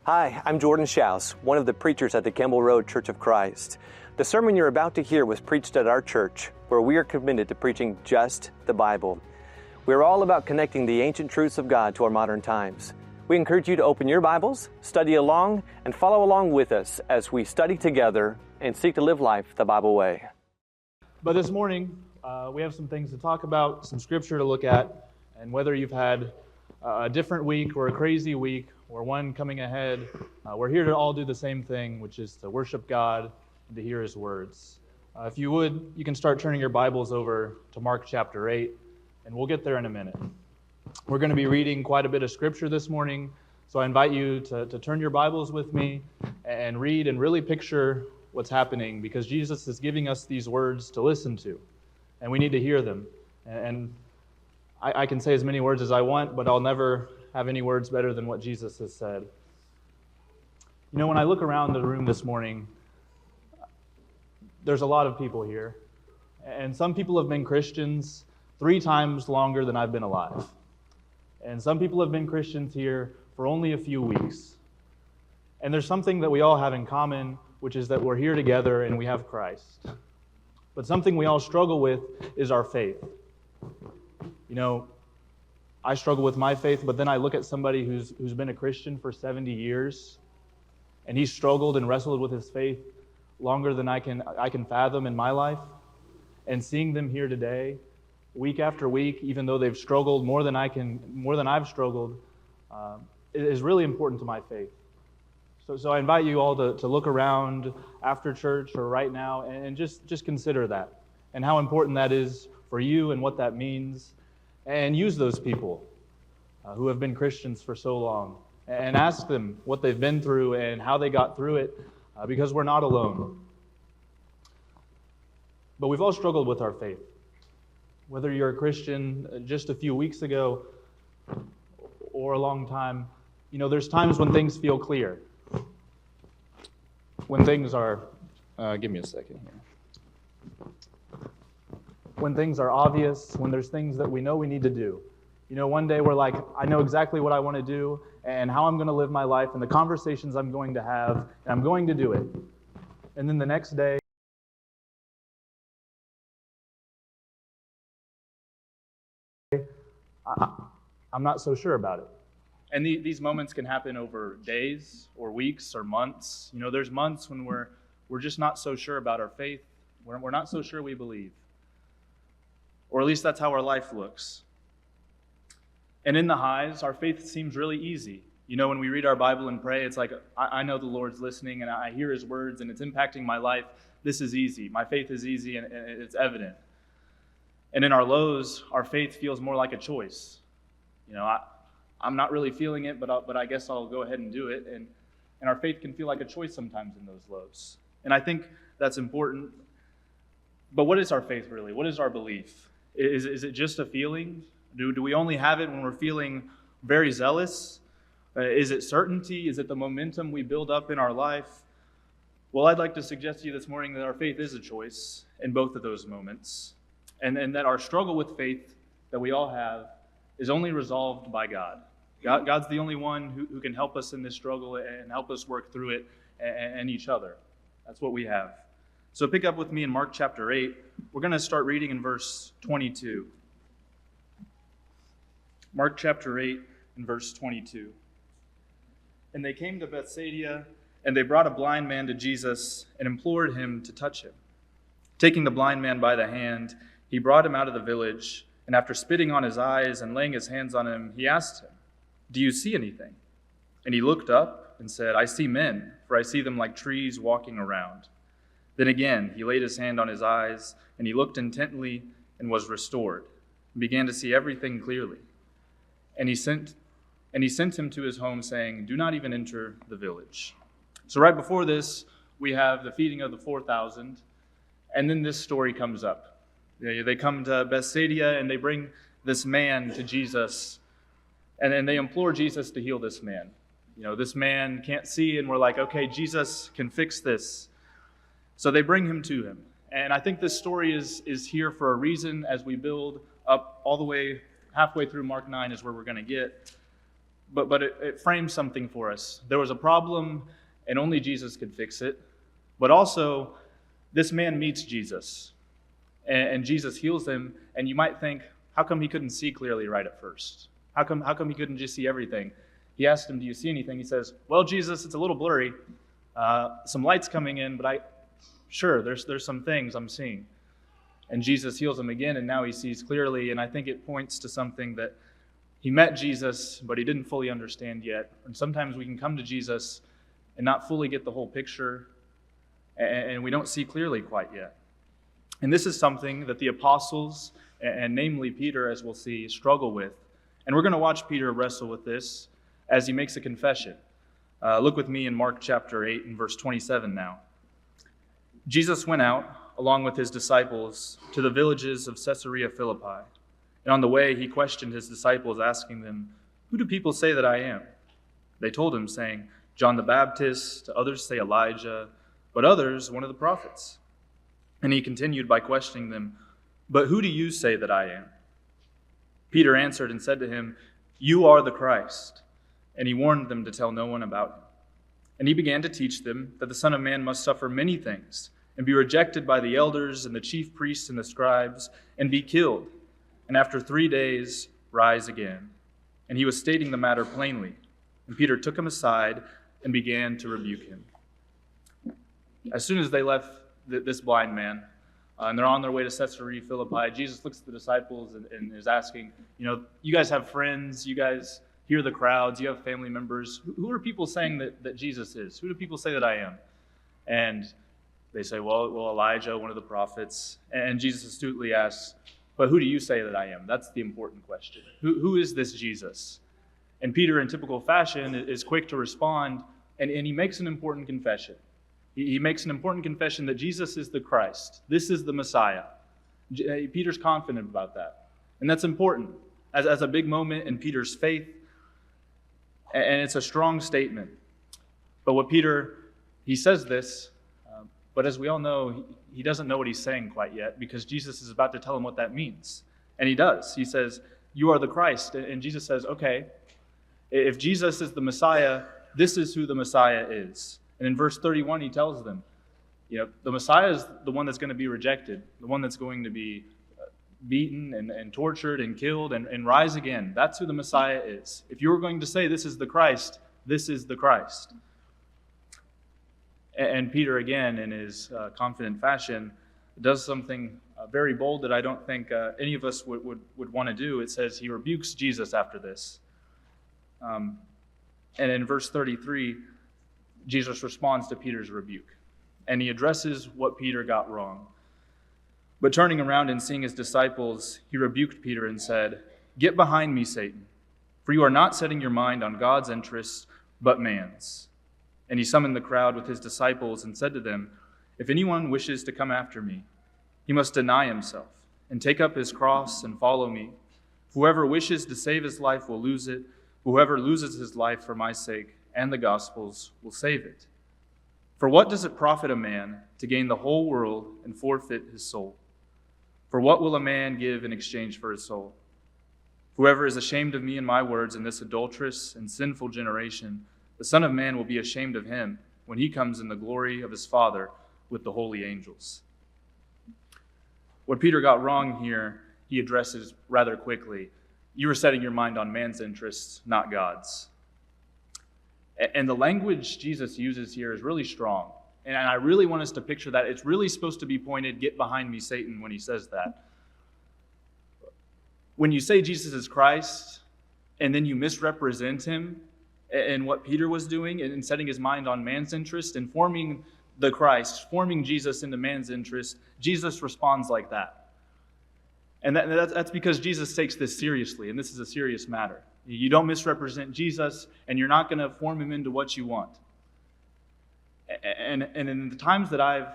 Hi, I'm Jordan Schaus, one of the preachers at the Campbell Road Church of Christ. The sermon you're about to hear was preached at our church, where we are committed to preaching just the Bible. We're all about connecting the ancient truths of God to our modern times. We encourage you to open your Bibles, study along, and follow along with us as we study together and seek to live life the Bible way. But this morning, we have some things to talk about, some scripture to look at, and whether you've had a different week or a crazy week or one coming ahead, we're here to all do the same thing, which is to worship God and to hear His words. If you would, you can start turning your Bibles over to Mark chapter 8, and we'll get there in a minute. We're going to be reading quite a bit of scripture this morning, so I invite you to turn your Bibles with me and read and really picture what's happening, because Jesus is giving us these words to listen to, and we need to hear them. And I can say as many words as I want, but I'll never have any words better than what Jesus has said. You know, when I look around the room this morning, there's a lot of people here, and some people have been Christians 3 times longer than I've been alive. And some people have been Christians here for only a few weeks. And there's something that we all have in common, which is that we're here together and we have Christ. But something we all struggle with is our faith. You know, I struggle with my faith, but then I look at somebody who's been a Christian for 70 years, and he's struggled and wrestled with his faith longer than I can fathom in my life. And seeing them here today, week after week, even though they've struggled more than I've struggled, is really important to my faith. So I invite you all to look around after church or right now and just consider that and how important that is for you and what that means, and use those people who have been Christians for so long and ask them what they've been through and how they got through it, because we're not alone. But we've all struggled with our faith. Whether you're a Christian just a few weeks ago or a long time, you know, there's times when things feel clear. When things are, give me a second here. When things are obvious, when there's things that we know we need to do. You know, one day we're like, I know exactly what I want to do and how I'm going to live my life and the conversations I'm going to have, and I'm going to do it. And then the next day, I'm not so sure about it. And these moments can happen over days or weeks or months. You know, there's months when we're just not so sure about our faith. We're not so sure we believe. Or at least that's how our life looks. And in the highs, our faith seems really easy. You know, when we read our Bible and pray, it's like, I know the Lord's listening and I hear His words and it's impacting my life. This is easy. My faith is easy and it's evident. And in our lows, our faith feels more like a choice. You know, I'm not really feeling it, but I guess I'll go ahead and do it. And our faith can feel like a choice sometimes in those lows. And I think that's important. But what is our faith really? What is our belief? Is it just a feeling? Do we only have it when we're feeling very zealous? Is it certainty? Is it the momentum we build up in our life? Well, I'd like to suggest to you this morning that our faith is a choice in both of those moments. And that our struggle with faith that we all have is only resolved by God. God's the only one who can help us in this struggle and help us work through it and each other. That's what we have. So pick up with me in Mark chapter 8. We're going to start reading in verse 22. Mark chapter 8 and verse 22. And they came to Bethsaida, and they brought a blind man to Jesus and implored him to touch him. Taking the blind man by the hand, he brought him out of the village, and after spitting on his eyes and laying his hands on him, he asked him, "Do you see anything?" And he looked up and said, "I see men, for I see them like trees walking around." Then again he laid his hand on his eyes, and he looked intently and was restored, and began to see everything clearly. And he sent him to his home, saying, "Do not even enter the village." So right before this, we have the feeding of the 4,000, and then this story comes up. They come to Bethsaida, and they bring this man to Jesus, and then they implore Jesus to heal this man. You know, this man can't see, and we're like, okay, Jesus can fix this. So they bring him to him. And I think this story is here for a reason. As we build up all the way halfway through Mark 9 is where we're going to get. but it frames something for us. There was a problem, and only Jesus could fix it. But also, this man meets Jesus, and Jesus heals him. And you might think, how come he couldn't see clearly right at first? How come he couldn't just see everything? He asked him, do you see anything? He says, well, Jesus, it's a little blurry. Some light's coming in, but there's some things I'm seeing. And Jesus heals him again, and now he sees clearly. And I think it points to something that he met Jesus, but he didn't fully understand yet. And sometimes we can come to Jesus and not fully get the whole picture, and we don't see clearly quite yet. And this is something that the apostles, and namely Peter, as we'll see, struggle with. And we're going to watch Peter wrestle with this as he makes a confession. Look with me in Mark chapter 8 and verse 27 now. Jesus went out, along with his disciples, to the villages of Caesarea Philippi. And on the way, he questioned his disciples, asking them, who do people say that I am? They told him, saying, John the Baptist, others say Elijah, but others, one of the prophets. And he continued by questioning them, but who do you say that I am? Peter answered and said to him, you are the Christ. And he warned them to tell no one about him. And he began to teach them that the Son of Man must suffer many things, and be rejected by the elders and the chief priests and the scribes, and be killed, and after 3 days rise again. And he was stating the matter plainly. And Peter took him aside and began to rebuke him. As soon as they left this blind man, and they're on their way to Caesarea Philippi, Jesus looks at the disciples and is asking, you guys have friends, you guys hear the crowds, you have family members. Who are people saying that Jesus is? Who do people say that I am? And they say, well, Elijah, one of the prophets. And Jesus astutely asks, but who do you say that I am? That's the important question. Who is this Jesus? And Peter, in typical fashion, is quick to respond, and he makes an important confession. He makes an important confession that Jesus is the Christ. This is the Messiah. Peter's confident about that. And that's important as a big moment in Peter's faith. And it's a strong statement. But he says this, but as we all know, he doesn't know what he's saying quite yet, because Jesus is about to tell him what that means. And he does. He says, you are the Christ. And Jesus says, okay, if Jesus is the Messiah, this is who the Messiah is. And in verse 31, he tells them, the Messiah is the one that's going to be rejected, the one that's going to be beaten and tortured and killed and rise again. That's who the Messiah is. If you were going to say this is the Christ, this is the Christ. And Peter, again, in his confident fashion, does something very bold that I don't think any of us would want to do. It says he rebukes Jesus after this. And in verse 33, Jesus responds to Peter's rebuke. And he addresses what Peter got wrong. But turning around and seeing his disciples, he rebuked Peter and said, get behind me, Satan, for you are not setting your mind on God's interests, but man's. And he summoned the crowd with his disciples and said to them, if anyone wishes to come after me, he must deny himself and take up his cross and follow me. Whoever wishes to save his life will lose it. Whoever loses his life for my sake and the gospel's will save it. For what does it profit a man to gain the whole world and forfeit his soul? For what will a man give in exchange for his soul? Whoever is ashamed of me and my words in this adulterous and sinful generation, the Son of Man will be ashamed of him when he comes in the glory of his Father with the holy angels. What Peter got wrong here, he addresses rather quickly. You were setting your mind on man's interests, not God's. And the language Jesus uses here is really strong. And I really want us to picture that. It's really supposed to be pointed, get behind me, Satan, when he says that. When you say Jesus is Christ, and then you misrepresent him and what Peter was doing in setting his mind on man's interest and forming the Christ, forming Jesus into man's interest, Jesus responds like that. And that's because Jesus takes this seriously, and this is a serious matter. You don't misrepresent Jesus, and you're not going to form him into what you want. And in the times that I've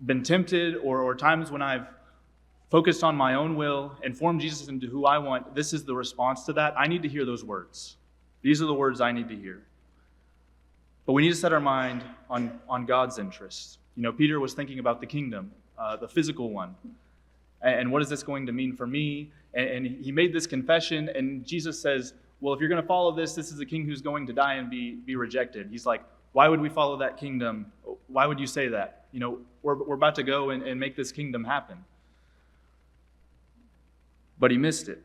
been tempted or times when I've focused on my own will and formed Jesus into who I want, this is the response to that. I need to hear those words. These are the words I need to hear. But we need to set our mind on God's interests. Peter was thinking about the kingdom, the physical one. And what is this going to mean for me? And he made this confession, and Jesus says, well, if you're going to follow this is a king who's going to die and be rejected. He's like, why would we follow that kingdom? Why would you say that? We're about to go and make this kingdom happen. But he missed it.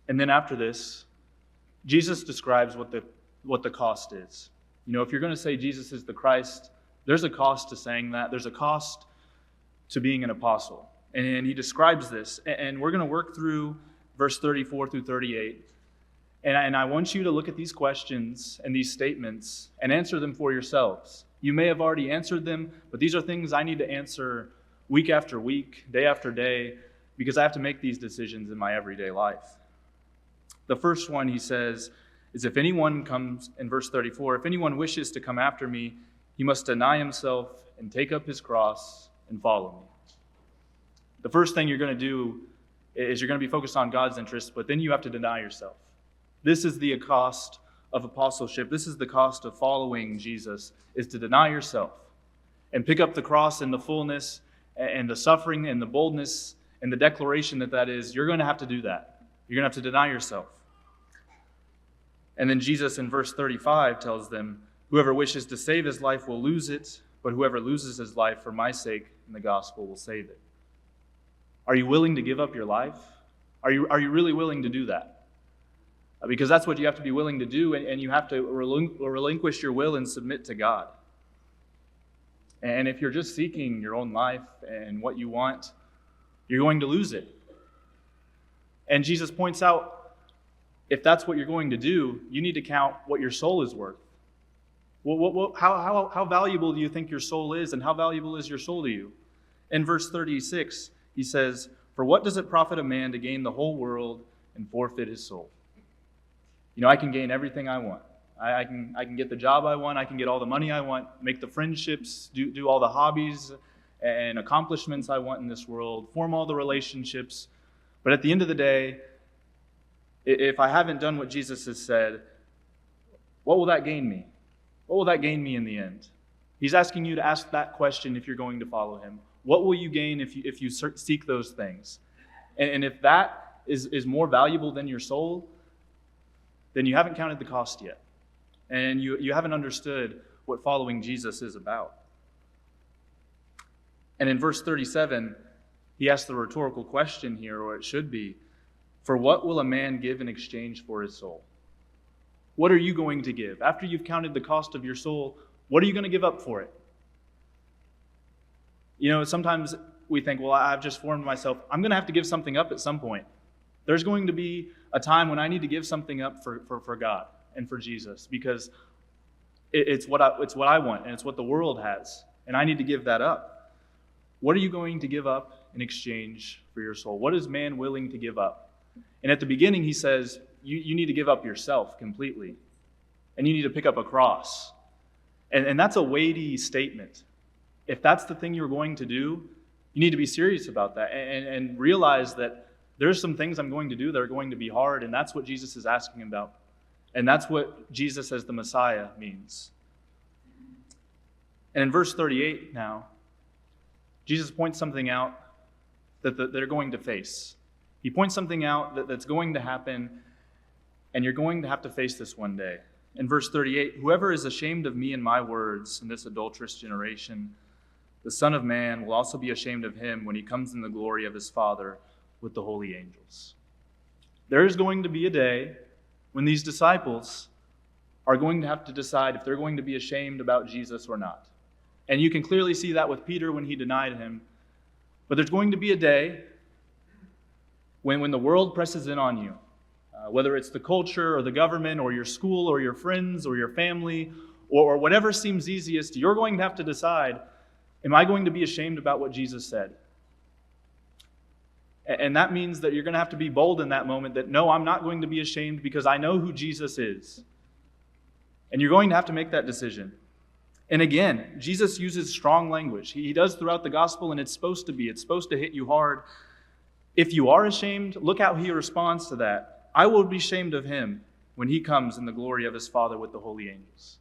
And then after this, Jesus describes what the cost is. If you're going to say Jesus is the Christ, there's a cost to saying that. There's a cost to being an apostle. And he describes this. And we're going to work through verse 34 through 38. And I want you to look at these questions and these statements and answer them for yourselves. You may have already answered them, but these are things I need to answer week after week, day after day, because I have to make these decisions in my everyday life. The first one, he says, is if anyone comes, in verse 34, if anyone wishes to come after me, he must deny himself and take up his cross and follow me. The first thing you're going to do is you're going to be focused on God's interests, but then you have to deny yourself. This is the cost of apostleship. This is the cost of following Jesus, is to deny yourself and pick up the cross and the fullness and the suffering and the boldness and the declaration that is. You're going to have to do that. You're going to have to deny yourself. And then Jesus in verse 35 tells them, whoever wishes to save his life will lose it, but whoever loses his life for my sake and the gospel will save it. Are you willing to give up your life? Are you really willing to do that? Because that's what you have to be willing to do, and you have to relinquish your will and submit to God. And if you're just seeking your own life and what you want, you're going to lose it. And Jesus points out, if that's what you're going to do, you need to count what your soul is worth. How valuable do you think your soul is, and how valuable is your soul to you? In verse 36, he says, for what does it profit a man to gain the whole world and forfeit his soul? I can gain everything I want. I can get the job I want. I can get all the money I want, make the friendships, do all the hobbies and accomplishments I want in this world, form all the relationships. But at the end of the day, if I haven't done what Jesus has said, what will that gain me? What will that gain me in the end? He's asking you to ask that question if you're going to follow him. What will you gain if you seek those things? And if that is more valuable than your soul, then you haven't counted the cost yet. And you haven't understood what following Jesus is about. And in verse 37, he asks the rhetorical question here, or it should be, for what will a man give in exchange for his soul? What are you going to give? After you've counted the cost of your soul, what are you going to give up for it? Sometimes we think, well, I've just formed myself. I'm going to have to give something up at some point. There's going to be a time when I need to give something up for God and for Jesus, because it's what I want, and it's what the world has, and I need to give that up. What are you going to give up in exchange for your soul? What is man willing to give up? And at the beginning, he says, you need to give up yourself completely, and you need to pick up a cross. And that's a weighty statement. If that's the thing you're going to do, you need to be serious about that and realize that there's some things I'm going to do that are going to be hard, and that's what Jesus is asking about. And that's what Jesus as the Messiah means. And in verse 38 now, Jesus points something out that they're going to face. He points something out that's going to happen, and you're going to have to face this one day. In verse 38, whoever is ashamed of me and my words in this adulterous generation, the Son of Man will also be ashamed of him when he comes in the glory of his Father with the holy angels. There is going to be a day when these disciples are going to have to decide if they're going to be ashamed about Jesus or not. And you can clearly see that with Peter when he denied him. But there's going to be a day when the world presses in on you, whether it's the culture or the government or your school or your friends or your family or whatever seems easiest, you're going to have to decide, am I going to be ashamed about what Jesus said? And that means that you're going to have to be bold in that moment that, no, I'm not going to be ashamed because I know who Jesus is. And you're going to have to make that decision. And again, Jesus uses strong language. He does throughout the gospel, and it's supposed to hit you hard. If you are ashamed, look how he responds to that. I will be ashamed of him when he comes in the glory of his Father with the holy angels.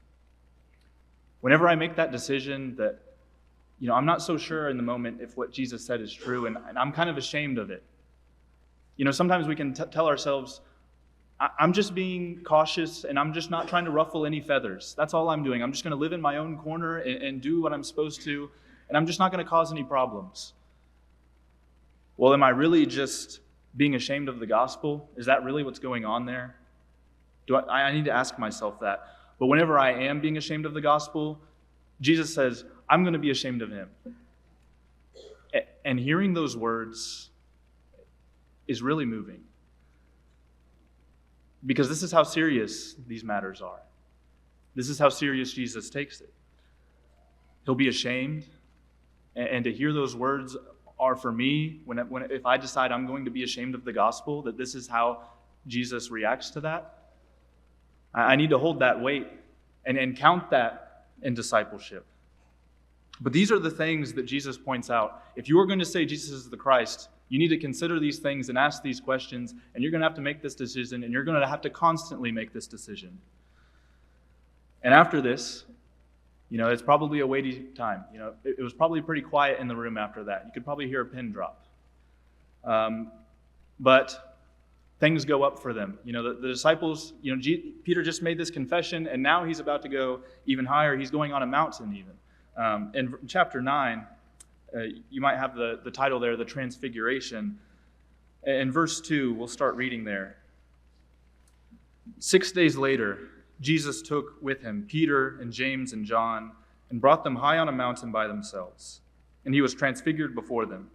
Whenever I make that decision that, I'm not so sure in the moment if what Jesus said is true, and I'm kind of ashamed of it. Sometimes we can tell ourselves, I'm just being cautious, and I'm just not trying to ruffle any feathers. That's all I'm doing. I'm just going to live in my own corner and do what I'm supposed to, and I'm just not going to cause any problems. Well, am I really just being ashamed of the gospel? Is that really what's going on there? I need to ask myself that. But whenever I am being ashamed of the gospel, Jesus says, I'm going to be ashamed of him. And hearing those words is really moving. Because this is how serious these matters are. This is how serious Jesus takes it. He'll be ashamed. And to hear those words are for me, if I decide I'm going to be ashamed of the gospel, that this is how Jesus reacts to that, I need to hold that weight and count that in discipleship. But these are the things that Jesus points out. If you are going to say Jesus is the Christ, you need to consider these things and ask these questions, and you're going to have to make this decision, and you're going to have to constantly make this decision. And after this, it's probably a weighty time. It was probably pretty quiet in the room after that. You could probably hear a pin drop. But things go up for them. The disciples, Peter just made this confession, and now he's about to go even higher. He's going on a mountain even. In chapter 9, you might have the title there, the Transfiguration. In verse 2, we'll start reading there. 6 days later, Jesus took with him Peter and James and John and brought them high on a mountain by themselves. And he was transfigured before them.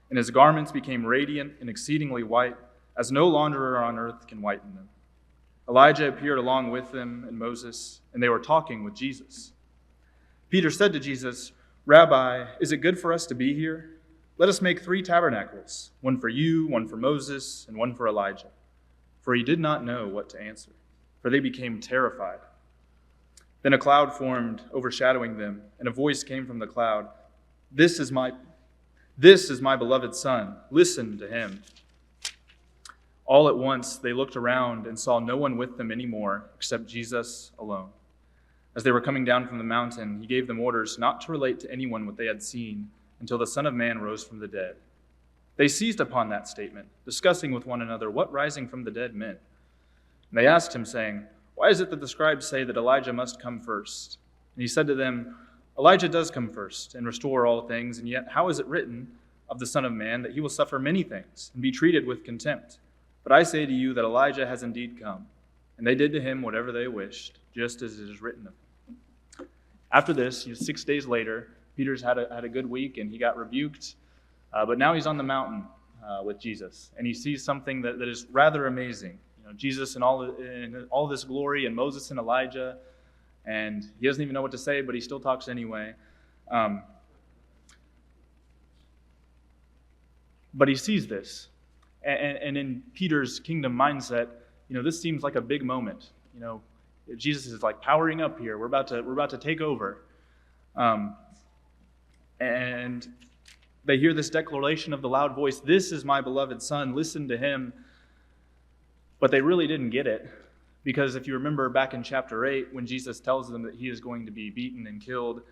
And his garments became radiant and exceedingly white, as no launderer on earth can whiten them. Elijah appeared along with them and Moses, and they were talking with Jesus. Peter said to Jesus, Rabbi, is it good for us to be here? Let us make 3 tabernacles, one for you, one for Moses, and one for Elijah. For he did not know what to answer, for they became terrified. Then a cloud formed, overshadowing them, and a voice came from the cloud, This is my beloved Son, listen to him. All at once they looked around and saw no one with them anymore except Jesus alone. As they were coming down from the mountain, he gave them orders not to relate to anyone what they had seen until the Son of Man rose from the dead. They seized upon that statement, discussing with one another what rising from the dead meant. And they asked him, saying, Why is it that the scribes say that Elijah must come first? And he said to them, Elijah does come first and restore all things, and yet how is it written of the Son of Man that he will suffer many things and be treated with contempt? But I say to you that Elijah has indeed come, and they did to him whatever they wished, just as it is written of him. After this, 6 days later, Peter's had a good week, and he got rebuked, but now he's on the mountain with Jesus, and he sees something that is rather amazing. Jesus in all this glory, and Moses and Elijah, and he doesn't even know what to say, but he still talks anyway. But he sees this, and in Peter's kingdom mindset, this seems like a big moment. Jesus is like powering up here. We're about to take over, and they hear this declaration of the loud voice. This is my beloved Son. Listen to him. But they really didn't get it, because if you remember back in chapter 8, when Jesus tells them that he is going to be beaten and killed,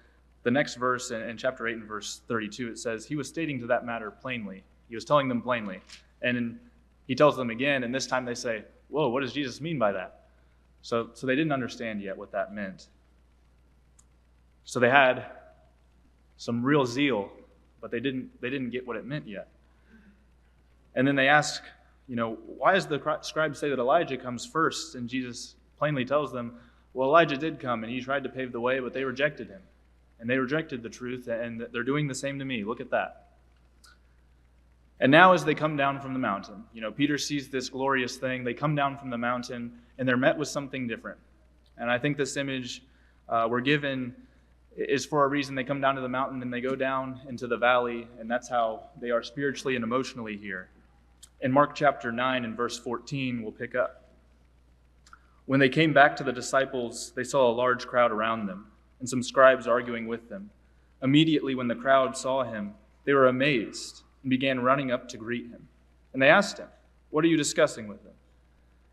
the next verse in chapter 8 and verse 32, it says, he was stating to that matter plainly. He was telling them plainly. And he tells them again, and this time they say, whoa, what does Jesus mean by that? So they didn't understand yet what that meant. So they had some real zeal, but they didn't get what it meant yet. And then they ask, why does the scribes say that Elijah comes first? And Jesus plainly tells them, well, Elijah did come, and he tried to pave the way, but they rejected him. And they rejected the truth, and they're doing the same to me. Look at that. And now as they come down from the mountain, Peter sees this glorious thing. They come down from the mountain, and they're met with something different. And I think this image we're given is for a reason. They come down to the mountain, and they go down into the valley, and that's how they are spiritually and emotionally here. In Mark chapter 9 and verse 14, we'll pick up. When they came back to the disciples, they saw a large crowd around them, and some scribes arguing with them. Immediately when the crowd saw him, they were amazed and began running up to greet him. And they asked him, What are you discussing with him?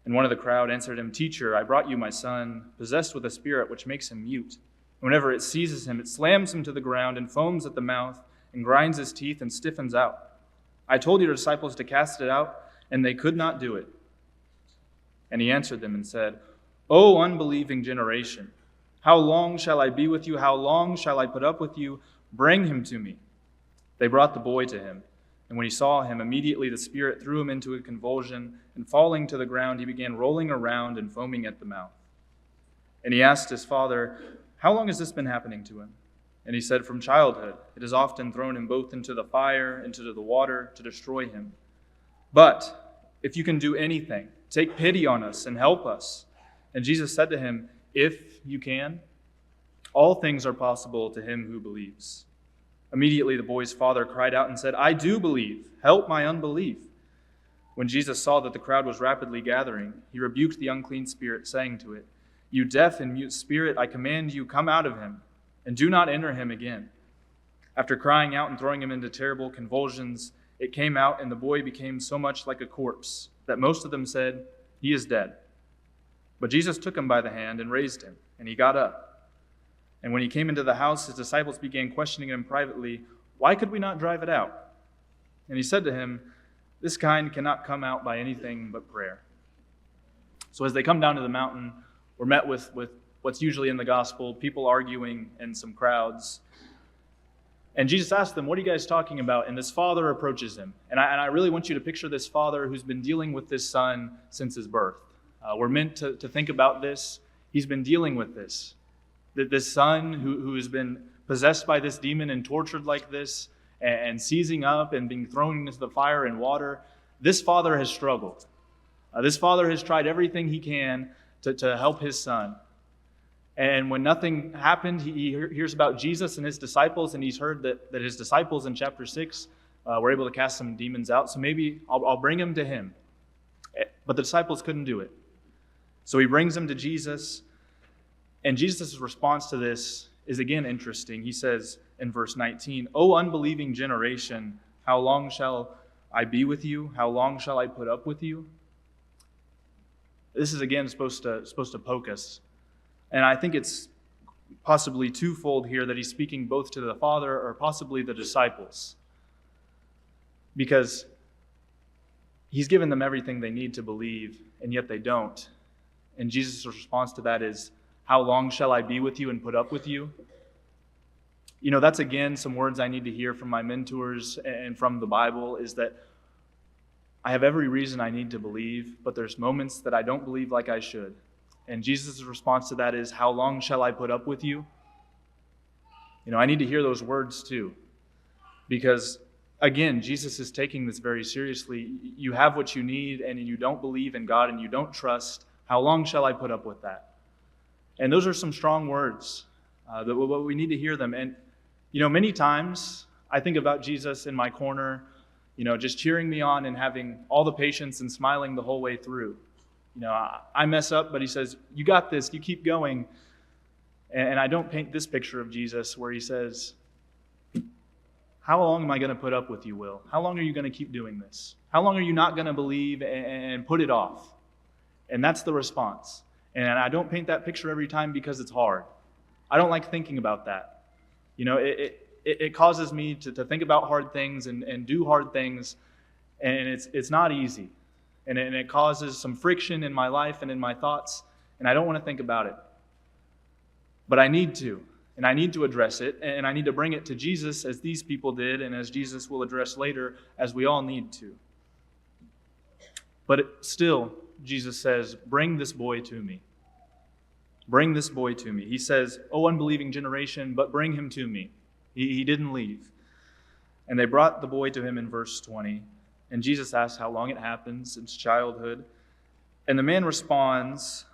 And one of the crowd answered him, Teacher, I brought you my son, possessed with a spirit which makes him mute. And whenever it seizes him, it slams him to the ground and foams at the mouth and grinds his teeth and stiffens out. I told your disciples to cast it out, and they could not do it. And he answered them and said, O unbelieving generation, how long shall I be with you? How long shall I put up with you? Bring him to me. They brought the boy to him. And when he saw him, immediately the spirit threw him into a convulsion, and falling to the ground, he began rolling around and foaming at the mouth. And he asked his father, How long has this been happening to him? And he said, From childhood. It has often thrown him both into the fire and into the water to destroy him. But if you can do anything, take pity on us and help us. And Jesus said to him, If you can, all things are possible to him who believes. Immediately the boy's father cried out and said, I do believe. Help my unbelief. When Jesus saw that the crowd was rapidly gathering, he rebuked the unclean spirit, saying to it, You deaf and mute spirit, I command you, come out of him, and do not enter him again. After crying out and throwing him into terrible convulsions, it came out, and the boy became so much like a corpse that most of them said, He is dead. But Jesus took him by the hand and raised him, and he got up. And when he came into the house, his disciples began questioning him privately, Why could we not drive it out? And he said to him, This kind cannot come out by anything but prayer. So as they come down to the mountain, we're met with what's usually in the gospel, people arguing and some crowds. And Jesus asked them, What are you guys talking about? And this father approaches him. And I really want you to picture this father who's been dealing with this son since his birth. We're meant to think about this. He's been dealing with this. That this son who has been possessed by this demon and tortured like this and seizing up and being thrown into the fire and water, this father has struggled. This father has tried everything he can to help his son. And when nothing happened, he hears about Jesus and his disciples, and he's heard that his disciples in chapter 6 were able to cast some demons out. So maybe I'll bring him to him. But the disciples couldn't do it. So he brings him to Jesus. And Jesus' response to this is again interesting. He says in verse 19, O unbelieving generation, how long shall I be with you? How long shall I put up with you? This is again supposed to poke us. And I think it's possibly twofold here, that he's speaking both to the Father or possibly the disciples. Because he's given them everything they need to believe, and yet they don't. And Jesus' response to that is, How long shall I be with you and put up with you? You know, that's again some words I need to hear from my mentors and from the Bible, is that I have every reason I need to believe, but there's moments that I don't believe like I should. And Jesus' response to that is, How long shall I put up with you? You know, I need to hear those words too. Because, again, Jesus is taking this very seriously. You have what you need, and you don't believe in God, and you don't trust. How long shall I put up with that? And those are some strong words. That we need to hear them. And, you know, many times I think about Jesus in my corner, you know, just cheering me on and having all the patience and smiling the whole way through. You know, I mess up, but he says, You got this, you keep going. And I don't paint this picture of Jesus where he says, How long am I going to put up with you, Will? How long are you going to keep doing this? How long are you not going to believe and put it off? And that's the response. And I don't paint that picture every time because it's hard. I don't like thinking about that. You know, it causes me to think about hard things and do hard things, and it's not easy. And it causes some friction in my life and in my thoughts, and I don't want to think about it. But I need to, and I need to address it, and I need to bring it to Jesus as these people did, and as Jesus will address later, as we all need to. But still, Jesus says, Bring this boy to me. Bring this boy to me. He says, O unbelieving generation, but bring him to me. He didn't leave. And they brought the boy to him in verse 20. And Jesus asks how long it happens, since childhood. And the man responds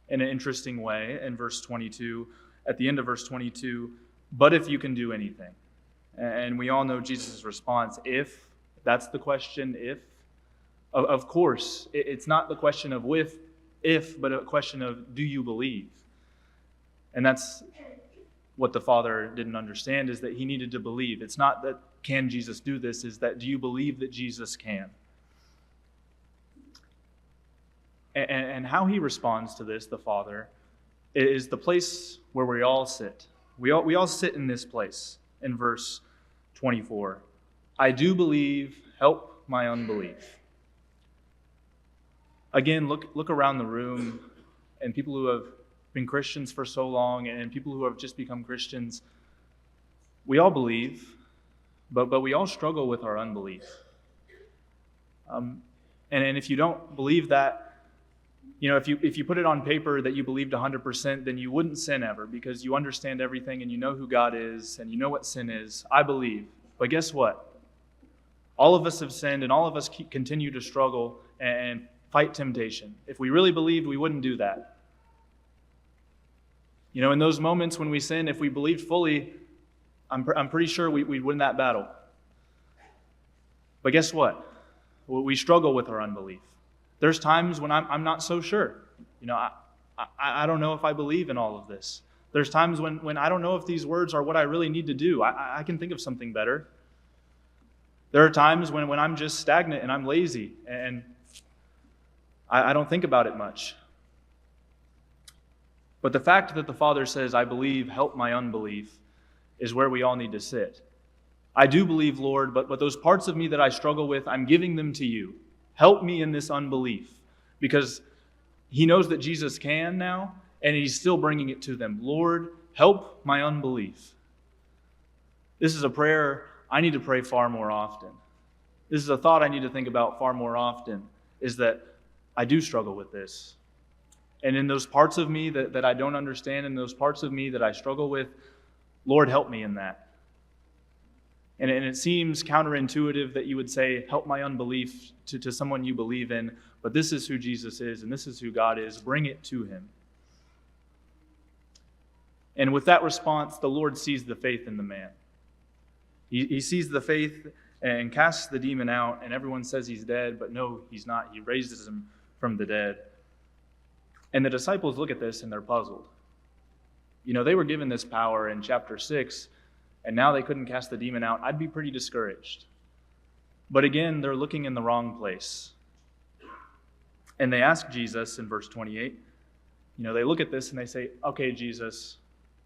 in an interesting way in verse 22, at the end of verse 22, But if you can do anything. And we all know Jesus' response, if, that's the question, if. Of course, it's not the question of if, but a question of do you believe? And that's what the Father didn't understand, is that he needed to believe. It's not that can Jesus do this, is that do you believe that Jesus can? And how he responds to this, the Father, is the place where we all sit. We all sit in this place in verse 24. I do believe, help my unbelief. Again, look around the room, and people who have been Christians for so long and people who have just become Christians. We all believe, but we all struggle with our unbelief. And if you don't believe that, if you put it on paper that you believed 100%, then you wouldn't sin ever, because you understand everything and you know who God is and you know what sin is. I believe. But guess what? All of us have sinned, and all of us continue to struggle and fight temptation. If we really believed, we wouldn't do that. In those moments when we sin, if we believed fully, I'm pretty sure we'd win that battle. But guess what? We struggle with our unbelief. There's times when I'm not so sure. I don't know if I believe in all of this. There's times when I don't know if these words are what I really need to do. I can think of something better. There are times when I'm just stagnant and I'm lazy and I don't think about it much. But the fact that the Father says, I believe, help my unbelief, is where we all need to sit. I do believe, Lord, but those parts of me that I struggle with, I'm giving them to you. Help me in this unbelief, because he knows that Jesus can now, and he's still bringing it to them. Lord, help my unbelief. This is a prayer I need to pray far more often. This is a thought I need to think about far more often, is that I do struggle with this. And in those parts of me that I don't understand, in those parts of me that I struggle with, Lord, help me in that. And it seems counterintuitive that you would say, help my unbelief to someone you believe in, but this is who Jesus is, and this is who God is. Bring it to him. And with that response, the Lord sees the faith in the man. He sees the faith and casts the demon out, and everyone says he's dead, but no, he's not. He raises him from the dead. And the disciples look at this and they're puzzled. They were given this power in chapter 6, and now they couldn't cast the demon out. I'd be pretty discouraged. But again, they're looking in the wrong place. And they ask Jesus in verse 28, they look at this and they say, okay, Jesus,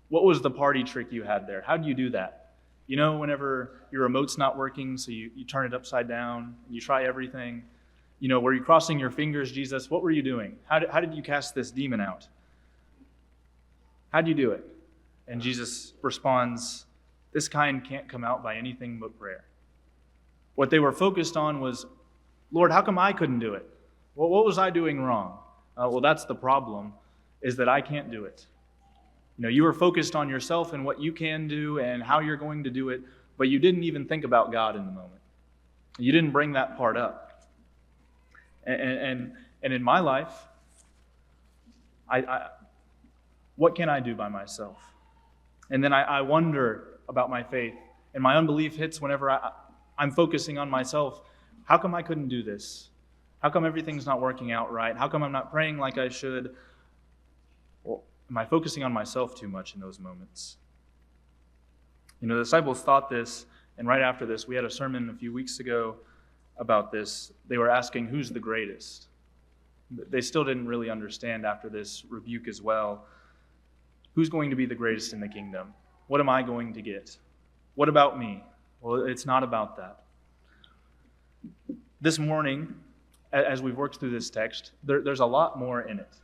what was the party trick you had there? How do you do that? Whenever your remote's not working, so you turn it upside down, and you try everything. Were you crossing your fingers, Jesus? What were you doing? How did you cast this demon out? How do you do it? And Jesus responds, this kind can't come out by anything but prayer. What they were focused on was, Lord, how come I couldn't do it? Well, what was I doing wrong? Well, that's the problem, is that I can't do it. You were focused on yourself and what you can do and how you're going to do it, but you didn't even think about God in the moment. You didn't bring that part up. And in my life, what can I do by myself? And then I wonder about my faith, and my unbelief hits whenever I'm focusing on myself. How come I couldn't do this? How come everything's not working out right? How come I'm not praying like I should? Well, am I focusing on myself too much in those moments? The disciples thought this, and right after this, we had a sermon a few weeks ago about this. They were asking, who's the greatest? They still didn't really understand after this rebuke as well. Who's going to be the greatest in the kingdom? What am I going to get? What about me? Well, it's not about that. This morning, as we've worked through this text, there's a lot more in it.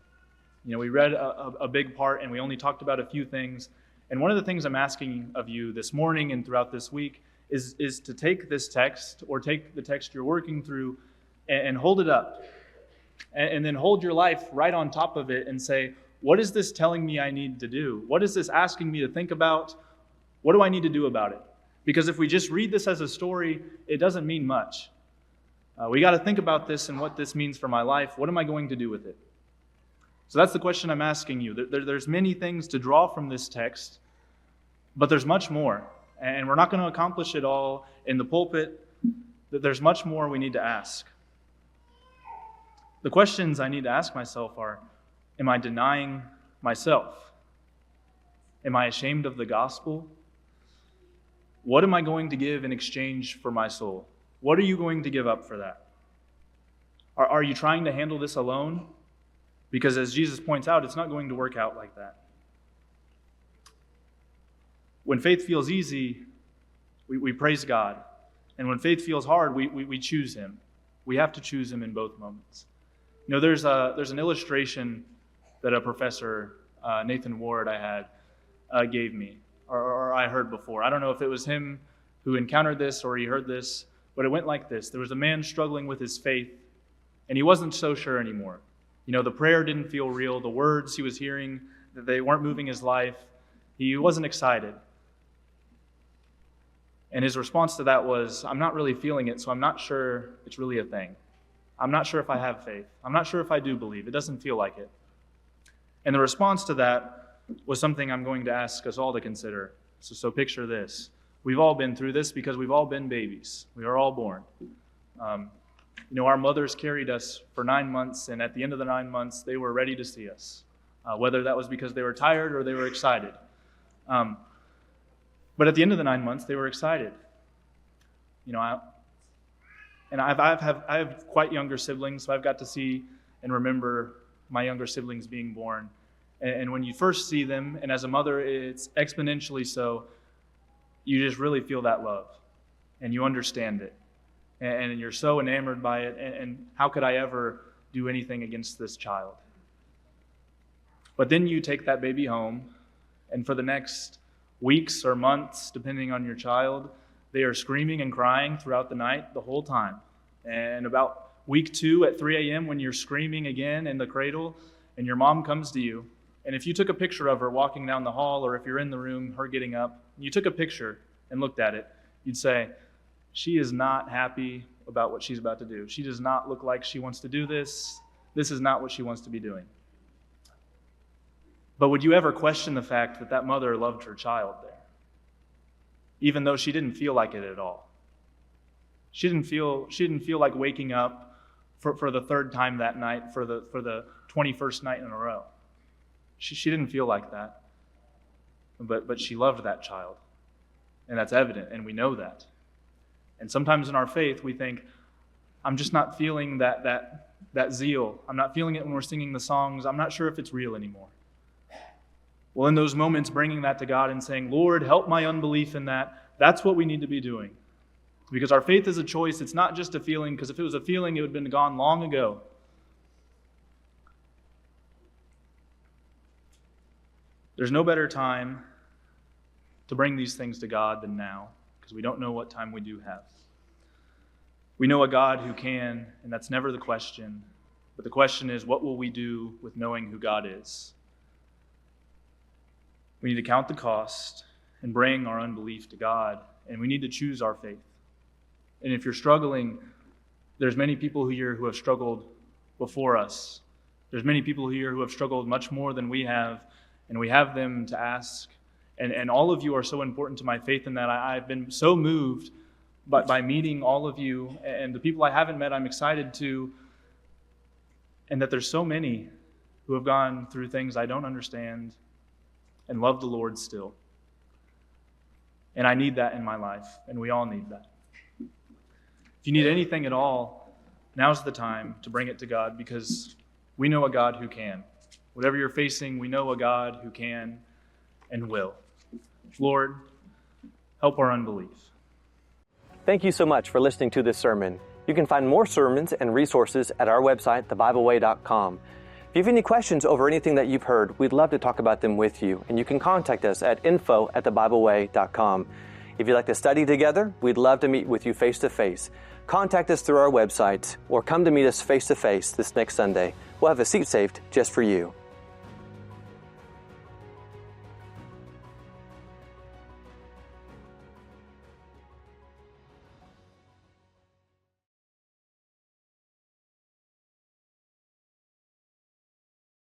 We read a big part, and we only talked about a few things. And one of the things I'm asking of you this morning and throughout this week is to take this text, or take the text you're working through, and hold it up. And then hold your life right on top of it and say, what is this telling me I need to do? What is this asking me to think about? What do I need to do about it? Because if we just read this as a story, it doesn't mean much. We got to think about this and what this means for my life. What am I going to do with it? So that's the question I'm asking you. There's many things to draw from this text, but there's much more. And we're not going to accomplish it all in the pulpit. There's much more we need to ask. The questions I need to ask myself are, am I denying myself? Am I ashamed of the gospel? What am I going to give in exchange for my soul? What are you going to give up for that? Are you trying to handle this alone? Because as Jesus points out, it's not going to work out like that. When faith feels easy, we praise God. And when faith feels hard, we choose Him. We have to choose Him in both moments. There's an illustration that a professor, Nathan Ward, I had, gave me, or I heard before. I don't know if it was him who encountered this or he heard this, but it went like this. There was a man struggling with his faith, and he wasn't so sure anymore. The prayer didn't feel real. The words he was hearing, they weren't moving his life. He wasn't excited. And his response to that was, I'm not really feeling it, so I'm not sure it's really a thing. I'm not sure if I have faith. I'm not sure if I do believe. It doesn't feel like it. And the response to that was something I'm going to ask us all to consider. So picture this. We've all been through this because we've all been babies. We are all born. Our mothers carried us for 9 months, and at the end of the 9 months, they were ready to see us, whether that was because they were tired or they were excited. But at the end of the 9 months, they were excited. I have quite younger siblings, so I've got to see and remember my younger siblings being born. And when you first see them, and as a mother, it's exponentially so, you just really feel that love, and you understand it. And you're so enamored by it, and how could I ever do anything against this child? But then you take that baby home, and for the next weeks or months, depending on your child, they are screaming and crying throughout the night the whole time. And about week 2 at 3 a.m. when you're screaming again in the cradle, and your mom comes to you, and if you took a picture of her walking down the hall, or if you're in the room, her getting up, you took a picture and looked at it, you'd say, she is not happy about what she's about to do. She does not look like she wants to do this. This is not what she wants to be doing. But would you ever question the fact that that mother loved her child there? Even though she didn't feel like it at all. She didn't feel like waking up for the 3rd time that night, for the 21st night in a row. She didn't feel like that. But she loved that child. And that's evident, and we know that. And sometimes in our faith, we think, I'm just not feeling that zeal. I'm not feeling it when we're singing the songs. I'm not sure if it's real anymore. Well, in those moments, bringing that to God and saying, Lord, help my unbelief in that, that's what we need to be doing. Because our faith is a choice. It's not just a feeling, because if it was a feeling, it would have been gone long ago. There's no better time to bring these things to God than now, because we don't know what time we do have. We know a God who can, and that's never the question. But the question is, what will we do with knowing who God is? We need to count the cost and bring our unbelief to God, and we need to choose our faith. And if you're struggling, there's many people here who have struggled before us. There's many people here who have struggled much more than we have, and we have them to ask. And all of you are so important to my faith in that I've been so moved by meeting all of you, and the people I haven't met I'm excited to, and that there's so many who have gone through things I don't understand and love the Lord still. And I need that in my life, and we all need that. If you need anything at all, now's the time to bring it to God, because we know a God who can. Whatever you're facing, we know a God who can and will. Lord, help our unbelief. Thank you so much for listening to this sermon. You can find more sermons and resources at our website, thebibleway.com. If you have any questions over anything that you've heard, we'd love to talk about them with you, and you can contact us at info@thebibleway.com. If you'd like to study together, we'd love to meet with you face-to-face. Contact us through our website or come to meet us face-to-face this next Sunday. We'll have a seat saved just for you.